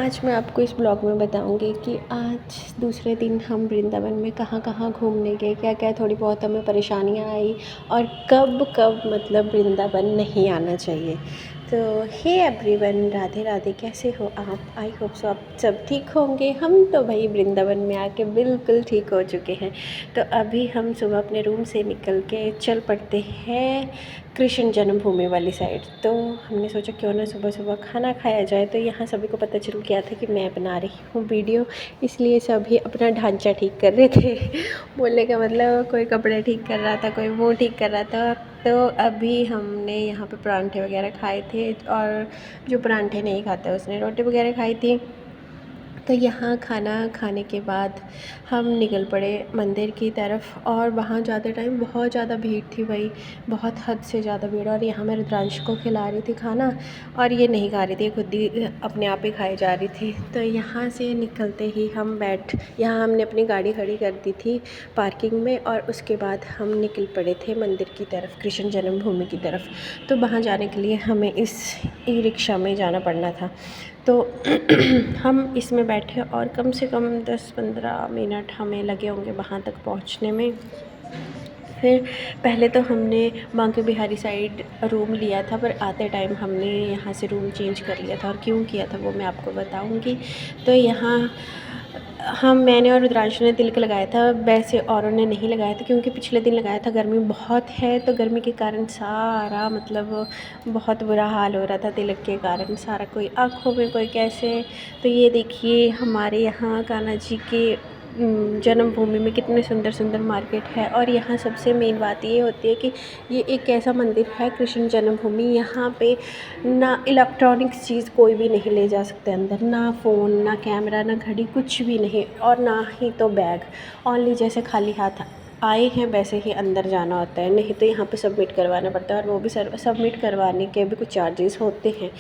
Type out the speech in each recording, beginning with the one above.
आज मैं आपको इस ब्लॉग में बताऊंगी कि आज दूसरे दिन हम वृंदावन में कहाँ कहाँ घूमने गए, क्या क्या थोड़ी बहुत हमें परेशानियाँ आई और कब कब मतलब वृंदावन नहीं आना चाहिए। तो हे एवरीवन, राधे राधे। कैसे हो आप? आई होप सो आप सब ठीक होंगे। हम तो भाई वृंदावन में आके बिल्कुल ठीक हो चुके हैं। तो अभी हम सुबह अपने रूम से निकल के चल पड़ते हैं कृष्ण जन्मभूमि वाली साइड। तो हमने सोचा क्यों ना सुबह सुबह खाना खाया जाए। तो यहाँ सभी को पता चल गया था कि मैं बना रही हूँ वीडियो, इसलिए सभी अपना ढांचा ठीक कर रहे थे बोलने का मतलब कोई कपड़े ठीक कर रहा था, कोई मुँह ठीक कर रहा था। तो अभी हमने यहाँ पे परांठे वगैरह खाए थे और जो परांठे नहीं खाता उसने रोटी वगैरह खाई थी। तो यहाँ खाना खाने के बाद हम निकल पड़े मंदिर की तरफ और वहाँ जाते टाइम बहुत ज़्यादा भीड़ थी भाई, बहुत हद से ज़्यादा भीड़। और यहाँ मैं रुद्रांश को खिला रही थी खाना और ये नहीं खा रही थी, खुद ही अपने आप ही खाई जा रही थी। तो यहाँ से निकलते ही यहाँ हमने अपनी गाड़ी खड़ी कर दी थी पार्किंग में और उसके बाद हम निकल पड़े थे मंदिर की तरफ, कृष्ण जन्मभूमि की तरफ। तो वहाँ जाने के लिए हमें इस ई रिक्शा में जाना पड़ना था। तो हम इसमें बैठे और कम से कम 10-15 मिनट हमें लगे होंगे वहाँ तक पहुँचने में। फिर पहले तो हमने बांके बिहारी साइड रूम लिया था, पर आते टाइम हमने यहाँ से रूम चेंज कर लिया था। और क्यों किया था वो मैं आपको बताऊँगी। तो यहाँ मैंने और रुद्रांश ने तिलक लगाया था, वैसे औरों ने नहीं लगाया था क्योंकि पिछले दिन लगाया था। गर्मी बहुत है तो गर्मी के कारण सारा मतलब बहुत बुरा हाल हो रहा था तिलक के कारण, सारा कोई आँखों में कोई कैसे। तो ये देखिए हमारे यहाँ कान्हा जी के जन्मभूमि में कितने सुंदर सुंदर मार्केट है। और यहाँ सबसे मेन बात ये होती है कि ये एक ऐसा मंदिर है कृष्ण जन्मभूमि, यहाँ पे ना इलेक्ट्रॉनिक्स चीज़ कोई भी नहीं ले जा सकते अंदर, ना फ़ोन, ना कैमरा, ना घड़ी, कुछ भी नहीं। और ना ही तो बैग, ओनली जैसे खाली हाथ आए हैं वैसे ही अंदर जाना होता है, नहीं तो यहाँ पे सबमिट करवाना पड़ता है और वो भी सबमिट करवाने के भी कुछ चार्जेस होते हैं।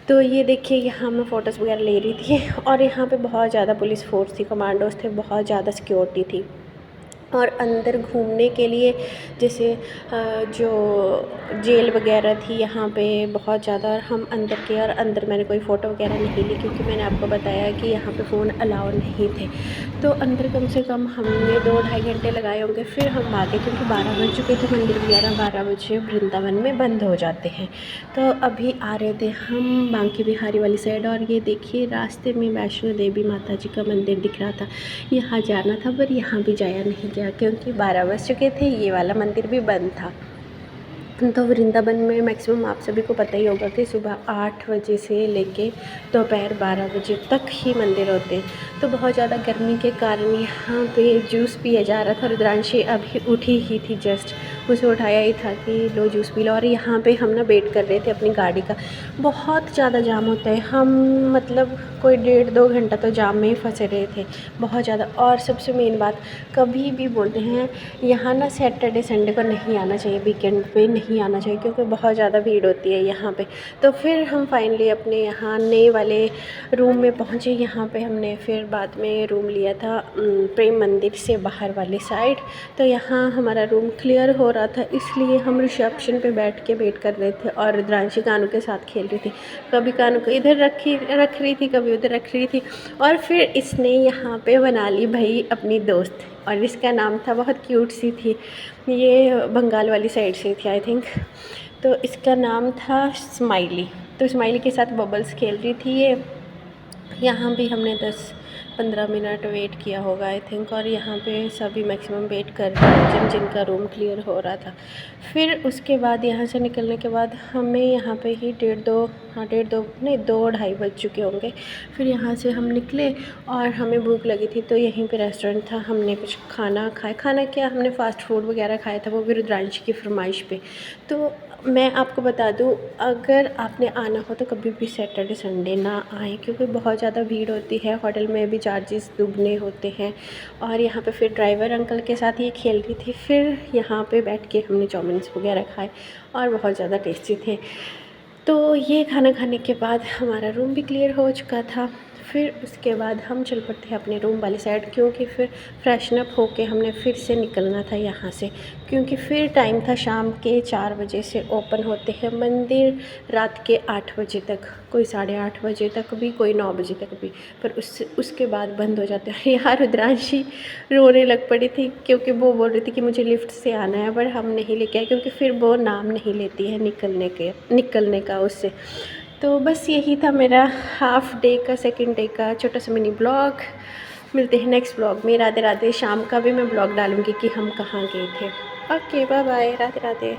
तो ये देखिए यहाँ मैं फ़ोटोज़ वगैरह ले रही थी और यहाँ पे बहुत ज़्यादा पुलिस फोर्स थी, कमांडोज़ थे, बहुत ज़्यादा सिक्योरिटी थी। और अंदर घूमने के लिए जैसे जो जेल वगैरह थी यहाँ पे बहुत ज़्यादा। और हम अंदर गए और अंदर मैंने कोई फ़ोटो वगैरह नहीं ली क्योंकि मैंने आपको बताया कि यहाँ पे फ़ोन अलाउ नहीं थे। तो अंदर कम से कम हमने 2-2.5 घंटे लगाए होंगे। फिर हम आ गए क्योंकि 12 बज चुके थे, मंदिर वगैरह 12 बजे वृंदावन में बंद हो जाते हैं। तो अभी आ रहे थे हम बांके बिहारी वाली साइड और ये देखिए रास्ते में वैष्णो देवी माता जी का मंदिर दिख रहा था। यहाँ जाना था पर यहाँ भी जाया नहीं गया क्योंकि 12 बज चुके थे, ये वाला मंदिर भी बंद था। तो वृंदावन में मैक्सिमम आप सभी को पता ही होगा कि सुबह 8 बजे से लेके दोपहर 12 बजे तक ही मंदिर होते हैं। तो बहुत ज़्यादा गर्मी के कारण यहाँ पे जूस पिया जा रहा था। रुद्रांशी अभी उठी ही थी, जस्ट उसे उठाया ही था कि लो जूस पी लो। और यहाँ पे हम ना वेट कर रहे थे अपनी गाड़ी का, बहुत ज़्यादा जाम होता है। हम मतलब कोई 1.5-2 घंटा तो जाम में ही फंसे रहे थे, बहुत ज़्यादा। और सबसे मेन बात, कभी भी बोलते हैं यहाँ ना सैटरडे संडे को नहीं आना चाहिए, वीकेंड पे नहीं आना चाहिए क्योंकि बहुत ज़्यादा भीड़ होती है यहाँ पे। तो फिर हम फाइनली अपने यहाँ नए वाले रूम में पहुँचे। यहाँ पे हमने फिर बाद में रूम लिया था प्रेम मंदिर से बाहर वाली साइड। तो यहाँ हमारा रूम क्लियर हो रहा था, इसलिए हम रिसेप्शन पे बैठ के वेट कर रहे थे और रुद्रांशी कानू के साथ खेल रही थी। कभी कानू को इधर रख रही थी, कभी उधर रख रही थी। और फिर इसने यहाँ पे बना ली भाई अपनी दोस्त, और इसका नाम था, बहुत क्यूट सी थी, ये बंगाल वाली साइड से थी आई थिंक। तो इसका नाम था स्माइली। तो स्माइली के साथ बबल्स खेल रही थी ये। यहाँ भी हमने 10-15 मिनट वेट किया होगा आई थिंक। और यहाँ पे सभी मैक्सिमम वेट कर रहे थे जिनका रूम क्लियर हो रहा था। फिर उसके बाद यहाँ से निकलने के बाद हमें यहाँ पे ही 2:30 बज चुके होंगे। फिर यहाँ से हम निकले और हमें भूख लगी थी तो यहीं पे रेस्टोरेंट था, हमने कुछ खाना खाया। खाना क्या, हमने फ़ास्ट फूड वगैरह खाया था, वो भी रुद्रांश की फरमाइश पे। तो मैं आपको बता दूं, अगर आपने आना हो तो कभी भी सैटरडे संडे ना आएँ क्योंकि बहुत ज़्यादा भीड़ होती है। होटल में भी चार्जेस दुगने होते हैं। और यहाँ पे फिर ड्राइवर अंकल के साथ ये खेल रही थी। फिर यहाँ पे बैठ के हमने चाउमीन्स वगैरह खाए और बहुत ज़्यादा टेस्टी थे। तो ये खाना खाने के बाद हमारा रूम भी क्लियर हो चुका था। फिर उसके बाद हम चल पड़ते हैं अपने रूम वाली साइड, क्योंकि फिर फ्रेशन अप होके हमने फिर से निकलना था यहाँ से, क्योंकि फिर टाइम था शाम के 4 बजे से ओपन होते हैं मंदिर, रात के 8 बजे तक, कोई 8:30 बजे तक भी, कोई 9 बजे तक भी, पर उसके बाद बंद हो जाते हैं। यहाँ रुद्रांशी रोने लग पड़ी थी, क्योंकि वो बोल रही थी कि मुझे लिफ्ट से आना है, पर हम नहीं लेके आए, क्योंकि फिर वो नाम नहीं लेती है निकलने का उससे। तो बस यही था मेरा हाफ़ डे का, सेकंड डे का छोटा सा मिनी ब्लॉग। मिलते हैं नेक्स्ट ब्लॉग में। राधे राधे। शाम का भी मैं ब्लॉग डालूँगी कि हम कहाँ गए थे। Okay, bye bye, Radhe Radhe.